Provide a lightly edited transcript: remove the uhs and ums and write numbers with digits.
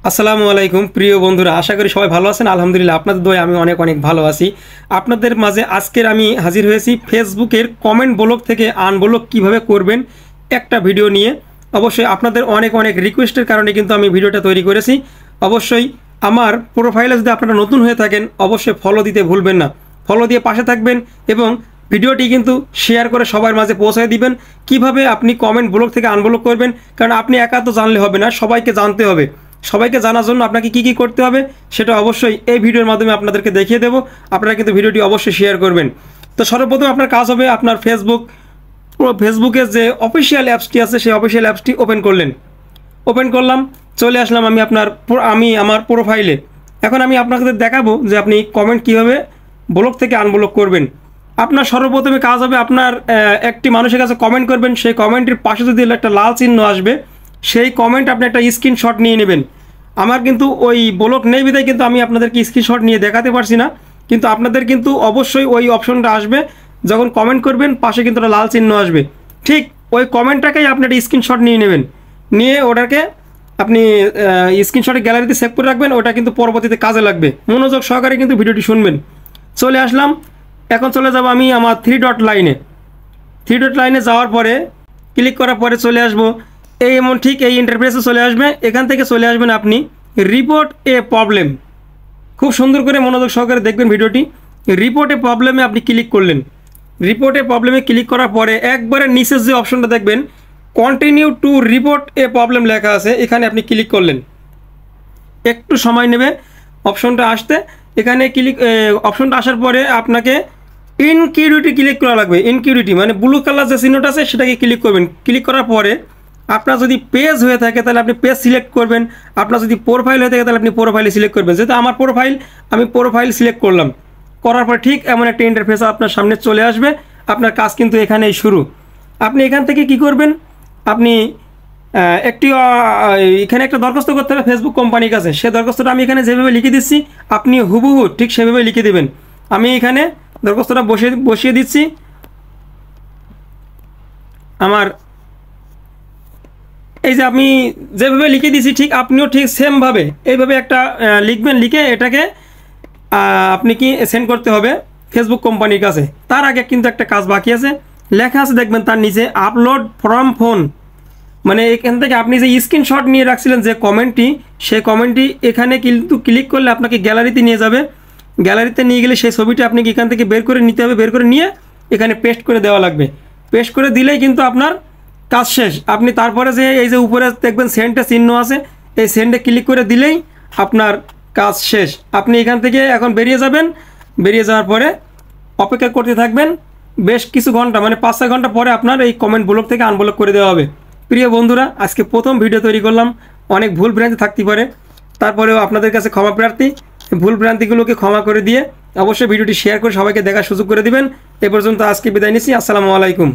আসসালামু আলাইকুম প্রিয় বন্ধুরা, আশা করি সবাই ভালো আছেন। আলহামদুলিল্লাহ, আপনাদের দোয়ায় আমি অনেক অনেক ভালো আছি। আপনাদের মাঝে আজকের আমি হাজির হয়েছি ফেসবুকের কমেন্ট ব্লক থেকে আনব্লক কিভাবে করবেন একটা ভিডিও নিয়ে। অবশ্যই আপনাদের অনেক অনেক রিকোয়েস্টের কারণে কিন্তু আমি ভিডিওটা তৈরি করেছি। অবশ্যই আমার প্রোফাইলে যদি আপনারা নতুন হয়ে থাকেন অবশ্যই ফলো দিতে ভুলবেন না, ফলো দিয়ে পাশে থাকবেন এবং ভিডিওটি কিন্তু শেয়ার করে সবার মাঝে পৌঁছায় দিবেন কিভাবে আপনি কমেন্ট ব্লক থেকে আনব্লক করবেন। কারণ আপনি একা তো জানলে হবে না, সবাইকে জানতে হবে। সবাইকে জানার জন্য আপনাকে কি কি করতে হবে সেটা অবশ্যই এই ভিডিওর মাধ্যমে আপনাদেরকে দেখিয়ে দেবো। আপনারা কিন্তু ভিডিওটি অবশ্যই শেয়ার করবেন। তো সর্বপ্রথম আপনার কাজ হবে, আপনার ফেসবুকের যে অফিসিয়াল অ্যাপসটি আছে সেই অফিসিয়াল অ্যাপসটি ওপেন করলেন। ওপেন করলাম, চলে আসলাম আমি আমার প্রোফাইলে। এখন আমি আপনাদের দেখাবো যে আপনি কমেন্ট কীভাবে ব্লক থেকে আনব্লক করবেন। আপনার সর্বপ্রথমে কাজ হবে, আপনার একটি মানুষের কাছে কমেন্ট করবেন, সেই কমেন্টের পাশে যদি একটা লাল চিহ্ন আসবে সেই কমেন্ট আপনি একটা স্ক্রিনশট নিয়ে নেবেন। আমার কিন্তু ওই ব্লক নেই বিধায় কিন্তু আমি আপনাদেরকে স্ক্রিনশট নিয়ে দেখাতে পারছি না, কিন্তু আপনাদের কিন্তু অবশ্যই ওই অপশনটা আসবে যখন কমেন্ট করবেন, পাশে কিন্তু একটা লাল চিহ্ন আসবে। ঠিক ওই কমেন্টটাকেই আপনি একটা স্ক্রিনশট নিয়ে নেবেন, নিয়ে ওটাকে আপনি স্ক্রিনশটের গ্যালারিতে সেভ করে রাখবেন। ওটা কিন্তু পরবর্তীতে কাজে লাগবে। মনোযোগ সহকারে কিন্তু ভিডিওটি শুনবেন। চলে আসলাম, এখন চলে যাব আমি আমার থ্রি ডট লাইনে যাওয়ার পরে ক্লিক করার পরে চলে আসবো এমন ঠিক এই ইন্টারফেসে চলে আসবে। এখান থেকে চলে আসবেন আপনি রিপোর্ট এ প্রবলেম। খুব সুন্দর করে মনোযোগ সহকারে দেখবেন ভিডিওটি। রিপোর্ট এ প্রবলেমে আপনি ক্লিক করলেন। রিপোর্ট এ প্রবলেমে ক্লিক করার পরে একবারে নিচের যে অপশনটা দেখবেন continue to report A problem লেখা আছে, এখানে আপনি ক্লিক করলেন। একটু সময় নেবে অপশনটা আসতে। এখানে অপশনটা আসার পরে আপনাকে ইনকিউরিটি ক্লিক করা লাগবে। ইনকিউরিটি মানে ব্লু কালার যে চিহ্নটা আছে সেটাকে ক্লিক করবেন। ক্লিক করার পরে আপনার যদি পেজ হয়ে থাকে তাহলে আপনি পেজ সিলেক্ট করবেন। আপনার যদি প্রোফাইল হয়ে থাকে তাহলে আপনি প্রোফাইলে সিলেক্ট করবেন। যেহেতু আমার প্রোফাইল, আমি প্রোফাইল সিলেক্ট করলাম। করার পর ঠিক এমন একটা ইন্টারফেস আপনার সামনে চলে আসবে। আপনার কাজ কিন্তু এখানেই শুরু। আপনি এখান থেকে কি করবেন, আপনি এখানে একটা দরখাস্ত করতে হবে ফেসবুক কোম্পানির কাছে। সে দরখাস্তটা আমি এখানে যেভাবে লিখে দিচ্ছি আপনি হুবহু ঠিক সেভাবে লিখে দেবেন। আমি এখানে দরখাস্তটা বসিয়ে দিচ্ছি। আমার এই যে আমি যেভাবে লিখে দিয়েছি ঠিক আপনিও ঠিক সেমভাবে এইভাবে একটা লিখবেন। লিখে এটাকে আপনি কি সেন্ড করতে হবে ফেসবুক কোম্পানির কাছে। তার আগে কিন্তু একটা কাজ বাকি আছে। লেখা আছে দেখবেন তার নিচে আপলোড ফ্রম ফোন। মানে এখান থেকে আপনি যে স্ক্রিনশট নিয়ে রাখছিলেন যে কমেন্টটি, সেই কমেন্টটি এখানে কিন্তু ক্লিক করলে আপনাকে গ্যালারিতে নিয়ে যাবে। গ্যালারিতে নিয়ে গেলে সেই ছবিটা আপনি এখান থেকে বের করে নিতে হবে। বের করে নিয়ে এখানে পেস্ট করে দেওয়া লাগবে। পেস্ট করে দিলেই কিন্তু আপনার কাজ শেষ। আপনি তারপরে যে এই যে উপরে দেখবেন সেন্ডে চিহ্ন আছে, এই সেন্ডে ক্লিক করে দিলেই আপনার কাজ শেষ। আপনি এখান থেকে এখন বেরিয়ে যাবেন। বেরিয়ে যাওয়ার পরে অপেক্ষা করতে থাকবেন বেশ কিছু ঘন্টা, মানে 5-6 ঘন্টা পরে আপনার এই কমেন্ট ব্লক থেকে আনব্লক করে দেওয়া হবে। প্রিয় বন্ধুরা, আজকে প্রথম ভিডিও তৈরি করলাম, অনেক ভুল ভ্রান্তি থাকতে পারে, তারপরেও আপনাদের কাছে ক্ষমা প্রার্থী। ভুল ভ্রান্তিগুলোকে ক্ষমা করে দিয়ে অবশ্যই ভিডিওটি শেয়ার করে সবাইকে দেখার সুযোগ করে দিবেন। এ পর্যন্ত আজকে বিদায় নিচ্ছি। আসসালামু আলাইকুম।